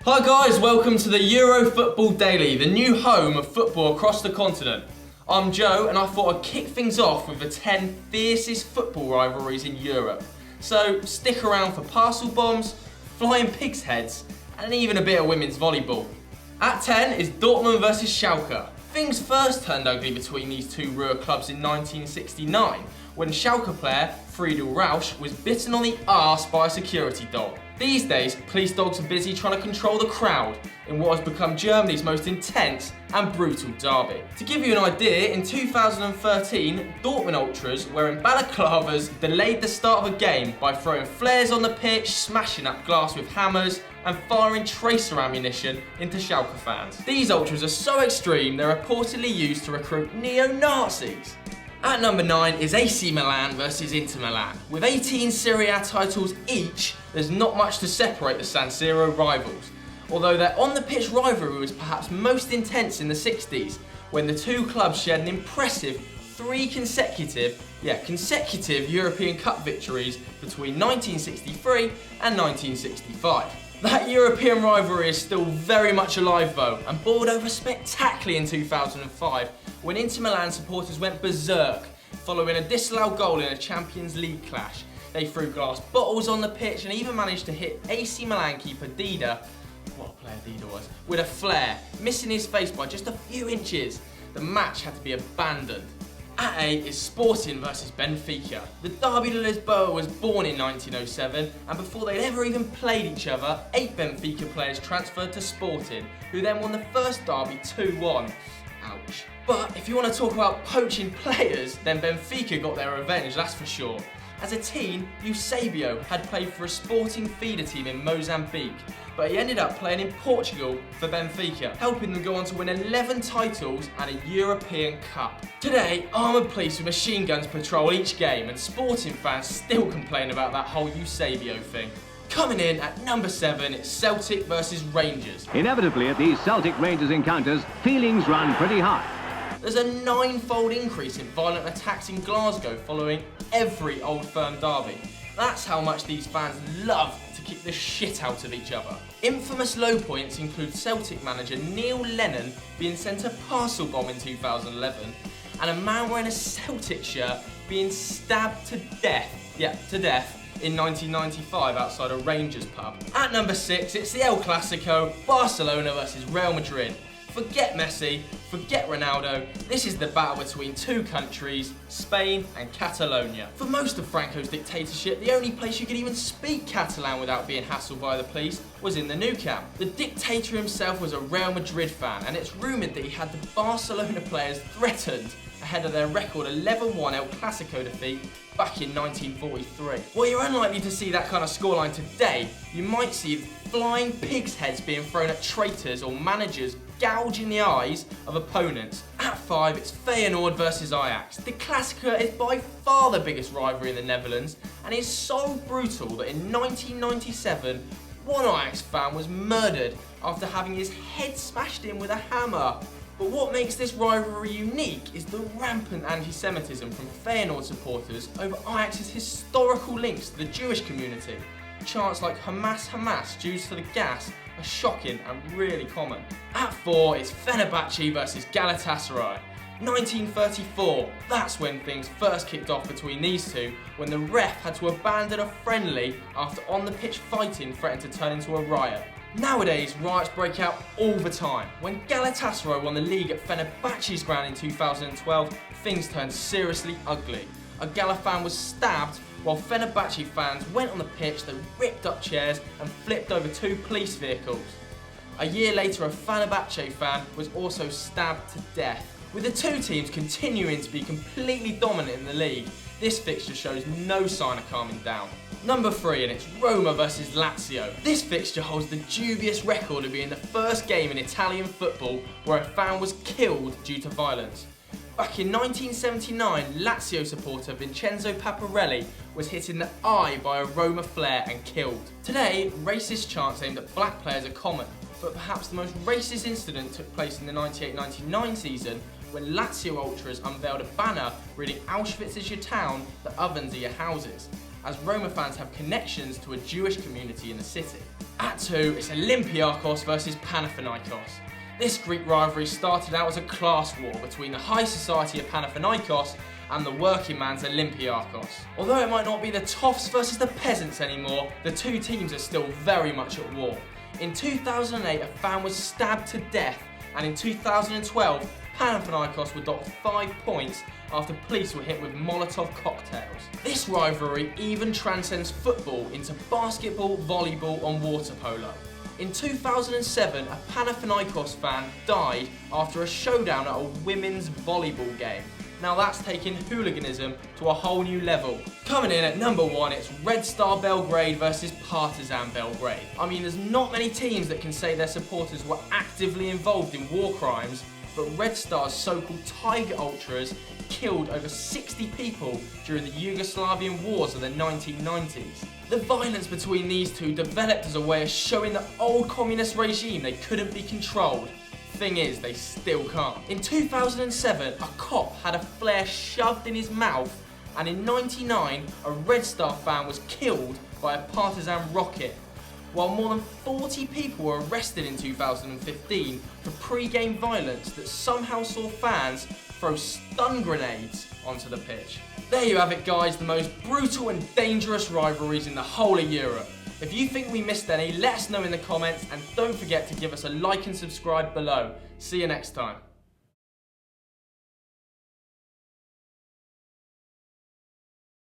Hi guys, welcome to the Euro Football Daily, the new home of football across the continent. I'm Joe and I thought I'd kick things off with the 10 fiercest football rivalries in Europe. So stick around for parcel bombs, flying pigs' heads and even a bit of women's volleyball. At 10 is Dortmund versus Schalke. Things first turned ugly between these two Ruhr clubs in 1969 when Schalke player Friedel Rausch was bitten on the arse by a security dog. These days, police dogs are busy trying to control the crowd in what has become Germany's most intense and brutal derby. To give you an idea, in 2013, Dortmund ultras wearing balaclavas delayed the start of a game by throwing flares on the pitch, smashing up glass with hammers, and firing tracer ammunition into Schalke fans. These ultras are so extreme, they're reportedly used to recruit neo-Nazis. At number 9 is AC Milan versus Inter Milan. With 18 Serie A titles each, there's not much to separate the San Siro rivals. Although their on-the-pitch rivalry was perhaps most intense in the 60s, when the two clubs shared an impressive 3 consecutive European Cup victories between 1963 and 1965. That European rivalry is still very much alive though, and boiled over spectacularly in 2005 when Inter Milan supporters went berserk following a disallowed goal in a Champions League clash. They threw glass bottles on the pitch and even managed to hit AC Milan keeper Dida, what a player Dida was, with a flare, missing his face by just a few inches. The match had to be abandoned. At 8 is Sporting versus Benfica. The Derby de Lisboa was born in 1907, and before they'd ever even played each other, 8 Benfica players transferred to Sporting, who then won the first derby 2-1. Ouch. But if you want to talk about poaching players, then Benfica got their revenge, that's for sure. As a teen, Eusebio had played for a Sporting feeder team in Mozambique, but he ended up playing in Portugal for Benfica, helping them go on to win 11 titles and a European Cup. Today, armoured police with machine guns patrol each game, and Sporting fans still complain about that whole Eusebio thing. Coming in at number 7, it's Celtic versus Rangers. Inevitably at these Celtic-Rangers encounters, feelings run pretty high. There's a 9-fold increase in violent attacks in Glasgow following every Old Firm derby. That's how much these fans love to kick the shit out of each other. Infamous low points include Celtic manager Neil Lennon being sent a parcel bomb in 2011 and a man wearing a Celtic shirt being stabbed to death in 1995 outside a Rangers pub. At number 6, it's the El Clasico, Barcelona versus Real Madrid. Forget Messi, forget Ronaldo, this is the battle between two countries, Spain and Catalonia. For most of Franco's dictatorship, the only place you could even speak Catalan without being hassled by the police was in the Nou Camp. The dictator himself was a Real Madrid fan, and it's rumoured that he had the Barcelona players threatened ahead of their record 11-1 El Clasico defeat back in 1943. While you're unlikely to see that kind of scoreline today, you might see flying pigs' heads being thrown at traitors or managers gouging the eyes of opponents. At 5, it's Feyenoord versus Ajax. The Clasico is by far the biggest rivalry in the Netherlands, and is so brutal that in 1997, one Ajax fan was murdered after having his head smashed in with a hammer. But what makes this rivalry unique is the rampant anti-Semitism from Feyenoord supporters over Ajax's historical links to the Jewish community. Chants like Hamas Hamas, Jews to the gas, are shocking and really common. At 4, it's Fenerbahce versus Galatasaray. 1934, that's when things first kicked off between these two, when the ref had to abandon a friendly after on-the-pitch fighting threatened to turn into a riot. Nowadays, riots break out all the time. When Galatasaray won the league at Fenerbahce's ground in 2012, things turned seriously ugly. A Gala fan was stabbed, while Fenerbahce fans went on the pitch, they ripped up chairs and flipped over 2 police vehicles. A year later, a Fenerbahce fan was also stabbed to death. With the two teams continuing to be completely dominant in the league, this fixture shows no sign of calming down. Number 3, and it's Roma versus Lazio. This fixture holds the dubious record of being the first game in Italian football where a fan was killed due to violence. Back in 1979, Lazio supporter Vincenzo Paparelli was hit in the eye by a Roma flare and killed. Today, racist chants aimed at black players are common, but perhaps the most racist incident took place in the 98-99 season when Lazio ultras unveiled a banner reading "Auschwitz is your town, the ovens are your houses." as Roma fans have connections to a Jewish community in the city. At 2, it's Olympiacos versus Panathinaikos. This Greek rivalry started out as a class war between the high society of Panathinaikos and the working man's Olympiacos. Although it might not be the toffs versus the peasants anymore, the two teams are still very much at war. In 2008, a fan was stabbed to death, and in 2012, Panathinaikos were docked 5 points after police were hit with Molotov cocktails. This rivalry even transcends football into basketball, volleyball and water polo. In 2007, a Panathinaikos fan died after a showdown at a women's volleyball game. Now that's taking hooliganism to a whole new level. Coming in at number 1, it's Red Star Belgrade versus Partizan Belgrade. I mean, there's not many teams that can say their supporters were actively involved in war crimes, but Red Star's so-called Tiger Ultras killed over 60 people during the Yugoslavian wars of the 1990s. The violence between these two developed as a way of showing the old communist regime they couldn't be controlled. Thing is, they still can't. In 2007, a cop had a flare shoved in his mouth, and in '99, a Red Star fan was killed by a Partizan rocket, while more than 40 people were arrested in 2015 for pre-game violence that somehow saw fans throw stun grenades onto the pitch. There you have it, guys, the most brutal and dangerous rivalries in the whole of Europe. If you think we missed any, let us know in the comments, and don't forget to give us a like and subscribe below. See you next time.